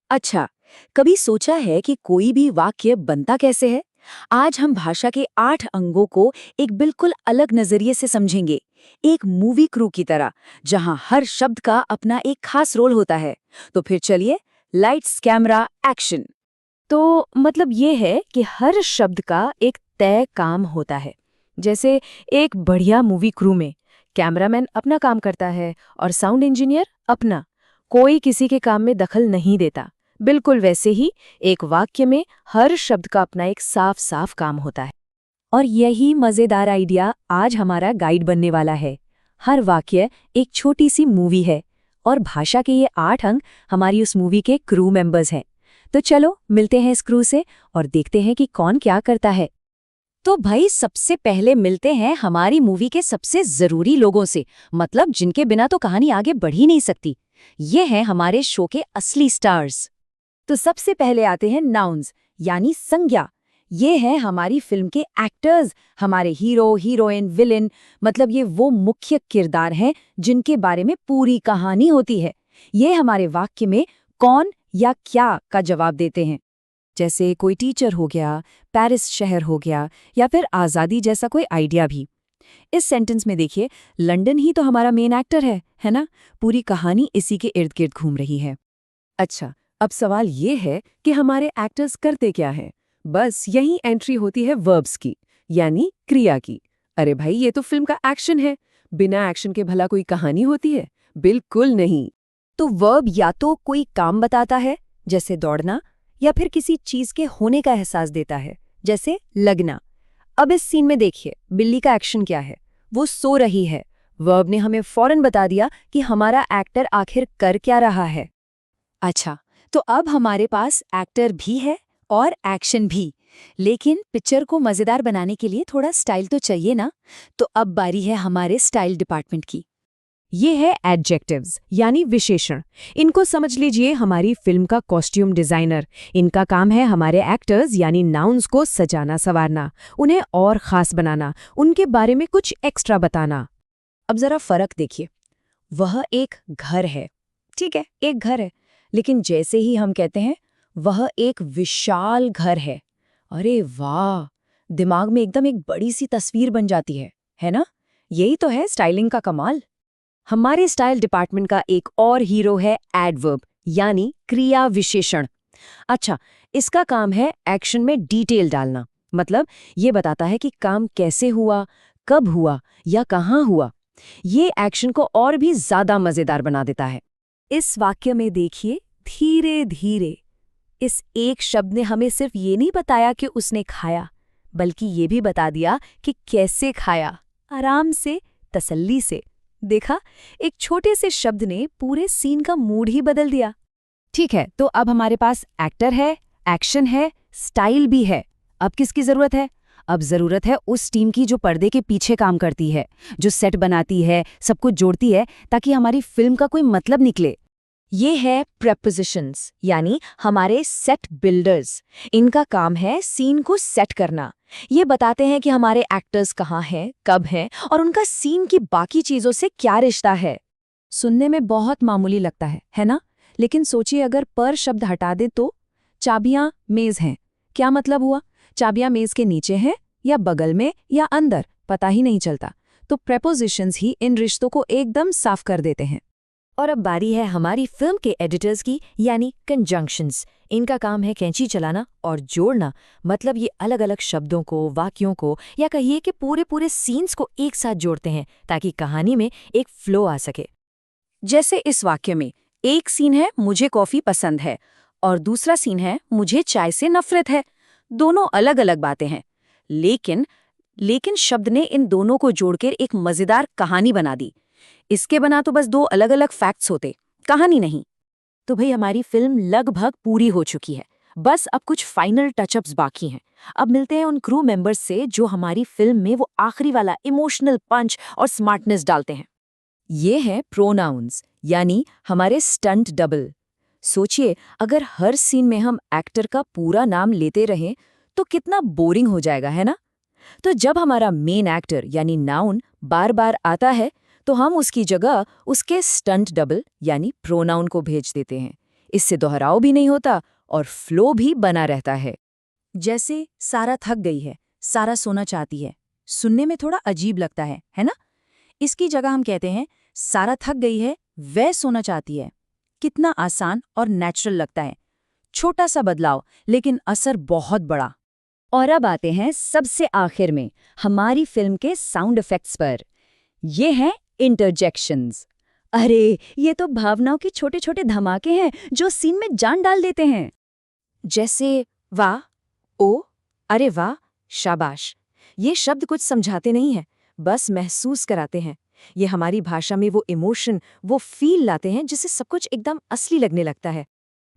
अच्छा, कभी सोचा है कि कोई भी वाक्य बनता कैसे है? आज हम भाषा के 8 अंगों को एक बिल्कुल अलग नजरिए से समझेंगे। एक मूवी क्रू की तरह, जहां हर शब्द का अपना एक खास रोल होता है। तो फिर चलिए, लाइट्स कैमरा एक्शन। तो मतलब ये है कि हर शब्द का एक तय काम होता है। जैसे एक बढ़िया मूवी क्रू में कैमरामैन अपना काम करता है और साउंड इंजीनियर अपना। कोई किसी के काम में दखल नहीं देता। बिल्कुल वैसे ही एक वाक्य में हर शब्द का अपना एक साफ साफ काम होता है। और यही मजेदार आइडिया आज हमारा गाइड बनने वाला है। हर वाक्य एक छोटी सी मूवी है और भाषा के ये 8 अंग हमारी उस मूवी के क्रू मेंबर्स हैं। तो चलो मिलते हैं इस क्रू से और देखते हैं कि कौन क्या करता है। तो भाई सबसे पहले मिलते हैं हमारी मूवी के सबसे जरूरी लोगों से, मतलब जिनके बिना तो कहानी आगे बढ़ ही नहीं सकती। ये हैं हमारे शो के असली स्टार्स। तो सबसे पहले आते हैं नाउन्स, यानी संज्ञा। ये हैं हमारी फिल्म के एक्टर्स, हमारे हीरो, हीरोइन, विलेन। मतलब ये वो मुख्य किरदार हैं जिनके बारे में पूरी कहानी होती है। ये हमारे वाक्य में कौन या क्या का जवाब देते हैं। जैसे कोई टीचर हो गया, पेरिस शहर हो गया, या फिर आज़ादी जैसा कोई आइडिया भी। इस सेंटेंस में देखिए, लंदन ही तो हमारा मेन एक्टर है ना? पूरी कहानी इसी के इर्द गिर्द घूम रही है। अच्छा, अब सवाल ये है कि हमारे एक्टर्स करते क्या हैं? बस यही एंट्री होती है वर्ब्स की, यानी क्रिया की। अरे भाई, ये तो फिल्म का एक्शन है। बिना एक्शन के भला कोई कहानी होती है? बिल्कुल नहीं। तो वर्ब या तो कोई काम बताता है, जैसे दौड़ना, या फिर किसी चीज के होने का एहसास देता है, जैसे लगना। अब इस सीन में देखिए, बिल्ली का एक्शन क्या है? वो सो रही है। वर्ब ने हमें फौरन बता दिया कि हमारा एक्टर आखिर कर क्या रहा है। अच्छा, तो अब हमारे पास एक्टर भी है और एक्शन भी। लेकिन पिक्चर को मजेदार बनाने के लिए थोड़ा स्टाइल तो चाहिए ना? तो अब बारी है हमारे स्टाइल डिपार्टमेंट की। ये है एडजेक्टिव्स यानी विशेषण। इनको समझ लीजिए हमारी फिल्म का कॉस्ट्यूम डिजाइनर। इनका काम है हमारे एक्टर्स यानी नाउन्स को सजाना संवारना, उन्हें और खास बनाना, उनके बारे में कुछ एक्स्ट्रा बताना। अब जरा फर्क देखिए। वह एक घर है, ठीक है, एक घर है। लेकिन जैसे ही हम कहते हैं वह एक विशाल घर है, अरे वाह, दिमाग में एकदम एक बड़ी सी तस्वीर बन जाती है ना? यही तो है स्टाइलिंग का कमाल। हमारे स्टाइल डिपार्टमेंट का एक और हीरो है एडवर्ब, यानी क्रिया विशेषण। अच्छा, इसका काम है एक्शन में डिटेल डालना। मतलब ये बताता है कि काम कैसे हुआ, कब हुआ या कहाँ हुआ। ये एक्शन को और भी ज्यादा मजेदार बना देता है। इस वाक्य में देखिए, धीरे धीरे। इस एक शब्द ने हमें सिर्फ ये नहीं बताया कि उसने खाया, बल्कि ये भी बता दिया कि कैसे खाया, आराम से, तसल्ली से। देखा, एक छोटे से शब्द ने पूरे सीन का मूड ही बदल दिया। ठीक है, तो अब हमारे पास एक्टर है, एक्शन है, स्टाइल भी है। अब किसकी जरूरत है? अब जरूरत है उस टीम की जो पर्दे के पीछे काम करती है, जो सेट बनाती है, सब कुछ जोड़ती है, ताकि हमारी फिल्म का कोई मतलब निकले। ये है प्रेपोजिशंस, यानी हमारे सेट बिल्डर्स। इनका काम है सीन को सेट करना। ये बताते हैं कि हमारे एक्टर्स कहाँ हैं, कब हैं और उनका सीन की बाकी चीजों से क्या रिश्ता है। सुनने में बहुत मामूली लगता है ना? लेकिन सोचिए, अगर पर शब्द हटा दे तो चाबियां मेज हैं, क्या मतलब हुआ? चाबियां मेज के नीचे हैं या बगल में या अंदर, पता ही नहीं चलता। तो प्रेपोजिशंस ही इन रिश्तों को एकदम साफ कर देते हैं। और अब बारी है हमारी फिल्म के एडिटर्स की, यानी कंजंक्शंस। इनका काम है कैंची चलाना और जोड़ना। मतलब ये अलग अलग शब्दों को, वाक्यों को, या कहिए कि पूरे पूरे सीन्स को एक साथ जोड़ते हैं ताकि कहानी में एक फ्लो आ सके। जैसे इस वाक्य में एक सीन है मुझे कॉफी पसंद है और दूसरा सीन है मुझे चाय से नफरत है। दोनों अलग अलग बातें हैं, लेकिन शब्द ने इन दोनों को जोड़कर एक मजेदार कहानी बना दी। इसके बना तो बस दो अलग अलग फैक्ट्स होते, कहानी नहीं। तो भाई हमारी फिल्म लगभग पूरी हो चुकी है। बस अब कुछ फाइनल टचअप्स बाकी हैं। अब मिलते हैं उन क्रू मेंबर्स से जो हमारी फिल्म में वो आखिरी वाला इमोशनल पंच और स्मार्टनेस डालते हैं। ये हैं प्रोनाउंस, यानी हमारे स्टंट डबल। सोचिए, अगर हर सीन में हम एक्टर का पूरा नाम लेते रहें तो कितना बोरिंग हो जाएगा, है ना? तो जब हमारा मेन एक्टर यानी नाउन बार बार आता है तो हम उसकी जगह उसके स्टंट डबल यानी प्रोनाउन को भेज देते हैं। इससे दोहराव भी नहीं होता और फ्लो भी बना रहता है। जैसे सारा थक गई है, सारा सोना चाहती है। सुनने में थोड़ा अजीब लगता है ना? इसकी जगह हम कहते हैं सारा थक गई है, वह सोना चाहती है। कितना आसान और नेचुरल लगता है। छोटा सा बदलाव, लेकिन असर बहुत बड़ा। और अब आते हैं सबसे आखिर में हमारी फिल्म के साउंड इफेक्ट्स पर। ये हैं इंटरजेक्शंस। अरे, ये तो भावनाओं के छोटे छोटे धमाके हैं जो सीन में जान डाल देते हैं। जैसे वाह, ओ, अरे वाह, शाबाश। ये शब्द कुछ समझाते नहीं हैं, बस महसूस कराते हैं। ये हमारी भाषा में वो इमोशन, वो फील लाते हैं जिससे सब कुछ एकदम असली लगने लगता है।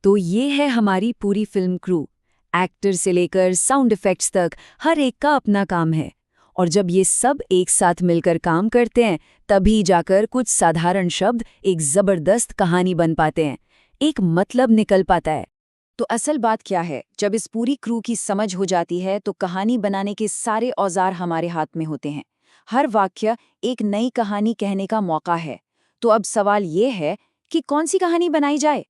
तो ये है हमारी पूरी फिल्म क्रू। एक्टर से लेकर साउंड इफेक्ट्स तक हर एक का अपना काम है। और जब ये सब एक साथ मिलकर काम करते हैं, तभी जाकर कुछ साधारण शब्द एक जबरदस्त कहानी बन पाते हैं, एक मतलब निकल पाता है। तो असल बात क्या है? जब इस पूरी क्रू की समझ हो जाती है तो कहानी बनाने के सारे औजार हमारे हाथ में होते हैं। हर वाक्य एक नई कहानी कहने का मौका है। तो अब सवाल ये है कि कौन सी कहानी बनाई जाए?